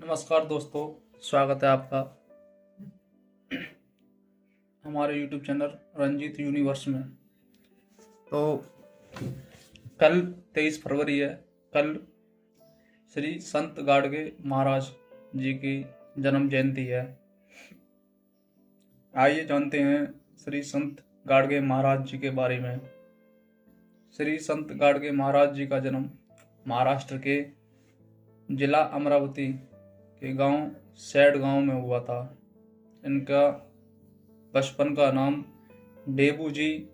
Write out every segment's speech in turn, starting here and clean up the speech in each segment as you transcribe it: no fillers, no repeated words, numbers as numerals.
नमस्कार दोस्तों, स्वागत है आपका हमारे YouTube चैनल रंजीत यूनिवर्स में। तो कल 23 फरवरी है। कल श्री संत गाडगे महाराज जी की जन्म जयंती है। आइए जानते हैं श्री संत गाडगे महाराज जी के बारे में। श्री संत गाडगे महाराज जी का जन्म महाराष्ट्र के जिला अमरावती के गांव सैड गांव में हुआ था। इनका बचपन का नाम डेबूजी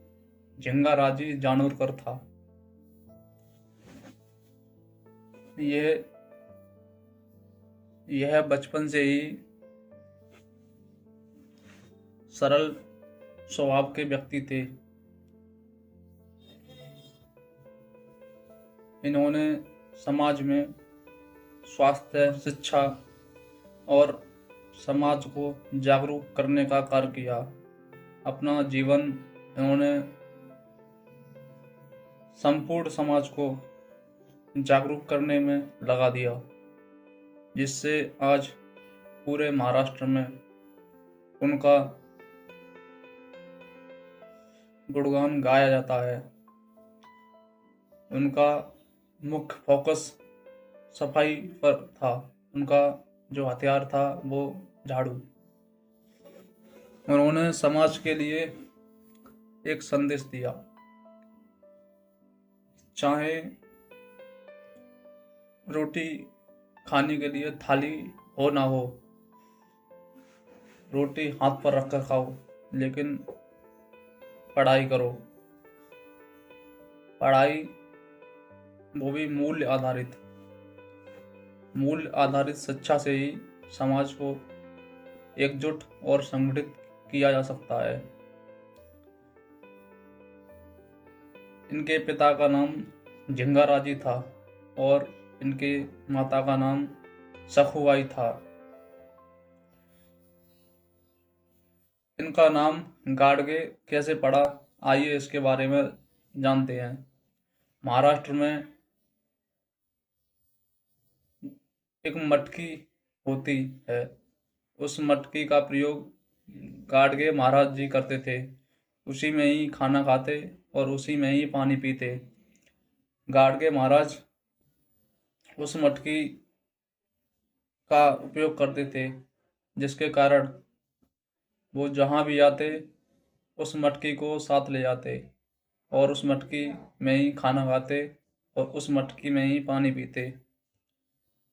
झिंगाराजी जानोरकर था। यह बचपन से ही सरल स्वभाव के व्यक्ति थे। इन्होंने समाज में स्वास्थ्य, शिक्षा और समाज को जागरूक करने का कार्य किया। अपना जीवन इन्होंने संपूर्ण समाज को जागरूक करने में लगा दिया, जिससे आज पूरे महाराष्ट्र में उनका गुणगान गाया जाता है। उनका मुख्य फोकस सफाई पर था। उनका जो हथियार था वो झाड़ू। उन्होंने समाज के लिए एक संदेश दिया, चाहे रोटी खाने के लिए थाली हो ना हो, रोटी हाथ पर रखकर खाओ, लेकिन पढ़ाई करो। पढ़ाई वो भी मूल्य आधारित शिक्षा से ही समाज को एकजुट और संगठित किया जा सकता है। इनके पिता का नाम झिंगाराजी था और इनके माता का नाम सखुबाई था। इनका नाम गाडगे कैसे पड़ा, आइए इसके बारे में जानते हैं। महाराष्ट्र में एक मटकी होती है। उस मटकी का प्रयोग गाडगे महाराज जी करते थे। उसी में ही खाना खाते और उसी में ही पानी पीते। गाडगे महाराज उस मटकी का उपयोग करते थे, जिसके कारण वो जहाँ भी जाते उस मटकी को साथ ले जाते और उस मटकी में ही खाना खाते और उस मटकी में ही पानी पीते।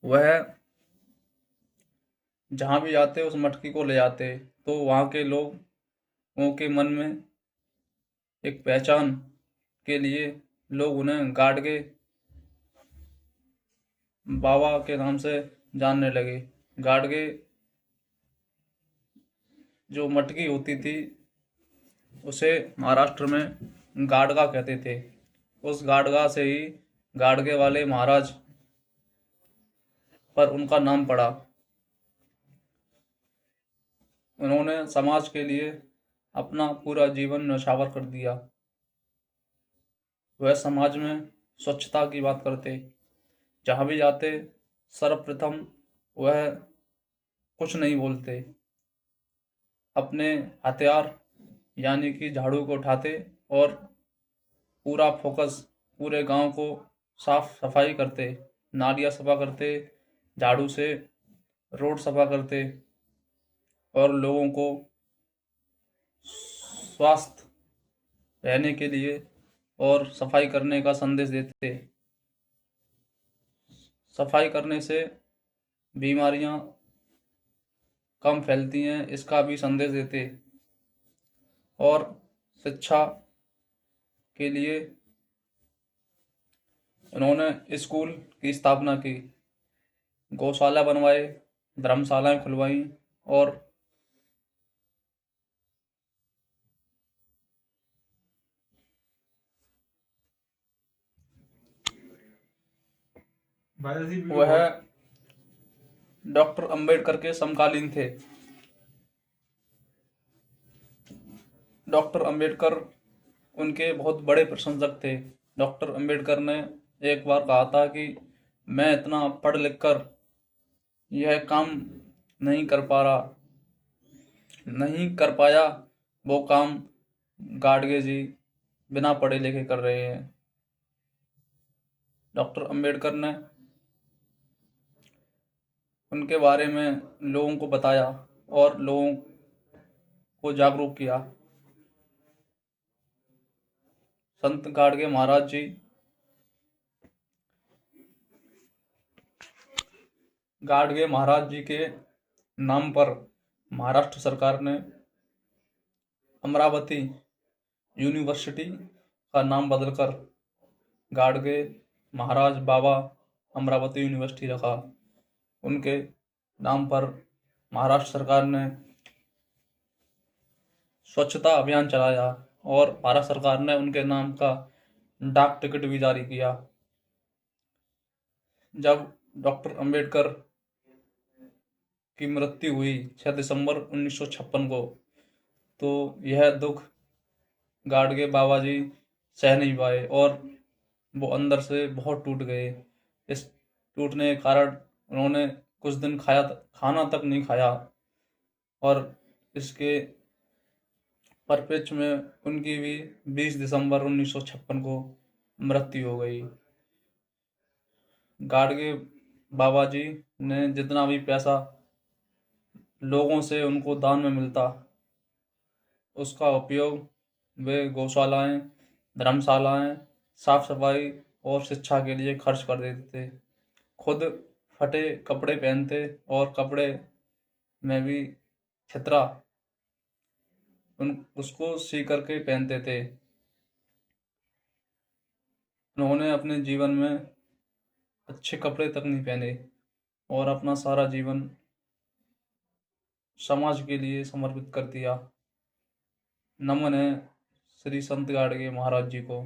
वह जहाँ भी जाते उस मटकी को ले जाते, तो वहाँ के लोगों के मन में एक पहचान के लिए लोग उन्हें गाडगे बाबा के नाम से जानने लगे। गाडगे जो मटकी होती थी उसे महाराष्ट्र में गाडगा कहते थे। उस गाडगा से ही गाडगे वाले महाराज पर उनका नाम पड़ा। उन्होंने समाज के लिए अपना पूरा जीवन न्यौछावर कर दिया। वह समाज में स्वच्छता की बात करते। जहाँ भी जाते सर्वप्रथम वह कुछ नहीं बोलते, अपने हथियार यानी कि झाड़ू को उठाते और पूरा फोकस पूरे गांव को साफ सफाई करते, नालियाँ सफा करते, झाड़ू से रोड सफा करते और लोगों को स्वस्थ रहने के लिए और सफाई करने का संदेश देते। सफाई करने से बीमारियां कम फैलती हैं, इसका भी संदेश देते। और शिक्षा के लिए उन्होंने स्कूल की स्थापना की, गौशाला बनवाए, धर्मशालाएं खुलवाई और वह डॉक्टर अंबेडकर के समकालीन थे। डॉक्टर अंबेडकर उनके बहुत बड़े प्रशंसक थे। डॉक्टर अंबेडकर ने एक बार कहा था कि मैं इतना पढ़ लिख कर यह काम नहीं कर पा रहा नहीं कर पाया वो काम गाडगे जी बिना पढ़े लिखे कर रहे हैं। डॉक्टर अंबेडकर ने उनके बारे में लोगों को बताया और लोगों को जागरूक किया। संत गाडगे महाराज जी गाडगे महाराज जी के नाम पर महाराष्ट्र सरकार ने अमरावती यूनिवर्सिटी का नाम बदलकर गाडगे महाराज बाबा अमरावती यूनिवर्सिटी रखा। उनके नाम पर महाराष्ट्र सरकार ने स्वच्छता अभियान चलाया और भारत सरकार ने उनके नाम का डाक टिकट भी जारी किया। जब डॉक्टर अंबेडकर की मृत्यु हुई 6 दिसंबर 1956 को, तो यह दुख गाडगे बाबा जी सह नहीं पाए और वो अंदर से बहुत टूट गए। इस टूटने के कारण उन्होंने कुछ दिन खाना तक नहीं खाया और इसके परिप्रेक्ष्य में उनकी भी 20 दिसंबर 1956 को मृत्यु हो गई। गाडगे बाबा जी ने जितना भी पैसा लोगों से उनको दान में मिलता, उसका उपयोग वे गौशालाएं, धर्मशालाएं, साफ सफाई और शिक्षा के लिए खर्च कर देते थे। खुद फटे कपड़े पहनते और कपड़े में भी छितरा उसको सी करके पहनते थे। उन्होंने अपने जीवन में अच्छे कपड़े तक नहीं पहने और अपना सारा जीवन समाज के लिए समर्पित कर दिया। नमन है श्री संत गाडगे महाराज जी को।